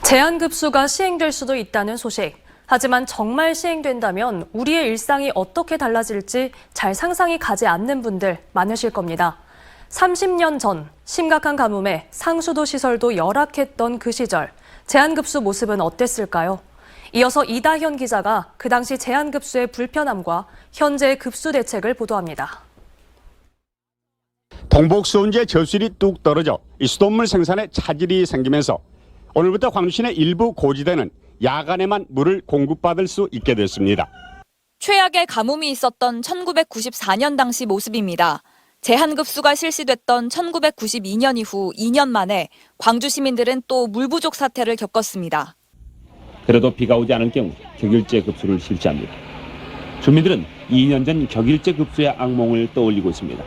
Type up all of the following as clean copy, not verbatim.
제한급수가 시행될 수도 있다는 소식. 하지만 정말 시행된다면 우리의 일상이 어떻게 달라질지 잘 상상이 가지 않는 분들 많으실 겁니다. 30년 전 심각한 가뭄에 상수도 시설도 열악했던 그 시절, 제한급수 모습은 어땠을까요? 이어서 이다현 기자가 그 당시 제한급수의 불편함과 현재의 급수 대책을 보도합니다. 동복수원지의 저수질이 뚝 떨어져 이 수돗물 생산에 차질이 생기면서 오늘부터 광주시내 일부 고지대는 야간에만 물을 공급받을 수 있게 됐습니다. 최악의 가뭄이 있었던 1994년 당시 모습입니다. 제한급수가 실시됐던 1992년 이후 2년 만에 광주 시민들은 또 물 부족 사태를 겪었습니다. 그래도 비가 오지 않을 경우 격일제 급수를 실시합니다. 주민들은 2년 전 격일제 급수의 악몽을 떠올리고 있습니다.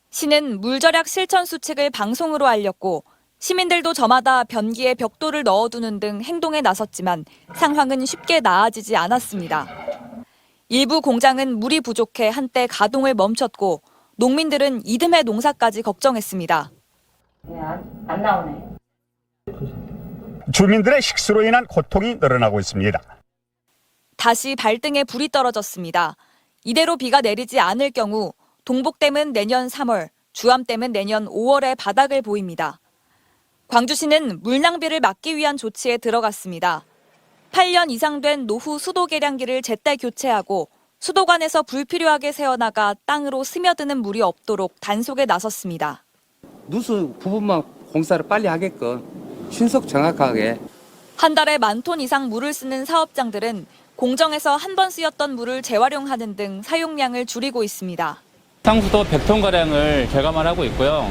시는 물절약 실천 수칙을 방송으로 알렸고 시민들도 저마다 변기에 벽돌을 넣어두는 등 행동에 나섰지만 상황은 쉽게 나아지지 않았습니다. 일부 공장은 물이 부족해 한때 가동을 멈췄고 농민들은 이듬해 농사까지 걱정했습니다. 안 나오네. 주민들의 식수로 인한 고통이 늘어나고 있습니다. 다시 발등에 불이 떨어졌습니다. 이대로 비가 내리지 않을 경우 동복댐은 내년 3월, 주암댐은 내년 5월에 바닥을 보입니다. 광주시는 물 낭비를 막기 위한 조치에 들어갔습니다. 8년 이상 된 노후 수도 계량기를 제때 교체하고 수도관에서 불필요하게 새어나가 땅으로 스며드는 물이 없도록 단속에 나섰습니다. 누수 부분만 공사를 빨리 하게끔 신속 정확하게. 한 달에 10,000톤 이상 물을 쓰는 사업장들은 공정에서 한 번 쓰였던 물을 재활용하는 등 사용량을 줄이고 있습니다. 상수도 100톤가량을 절감을 하고 있고요.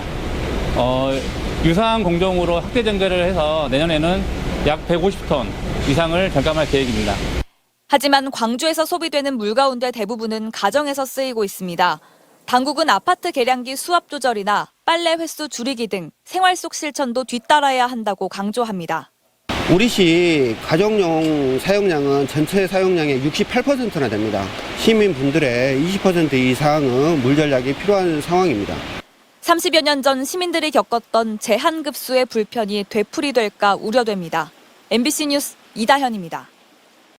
유사한 공정으로 확대 전개를 해서 내년에는 약 150톤 이상을 절감할 계획입니다. 하지만 광주에서 소비되는 물 가운데 대부분은 가정에서 쓰이고 있습니다. 당국은 아파트 계량기 수압 조절이나 빨래 횟수 줄이기 등 생활 속 실천도 뒤따라야 한다고 강조합니다. 우리 시 가정용 사용량은 전체 사용량의 68%나 됩니다. 시민분들의 20% 이상은 물 전략이 필요한 상황입니다. 30여 년 전 시민들이 겪었던 제한급수의 불편이 되풀이될까 우려됩니다. MBC 뉴스 이다현입니다.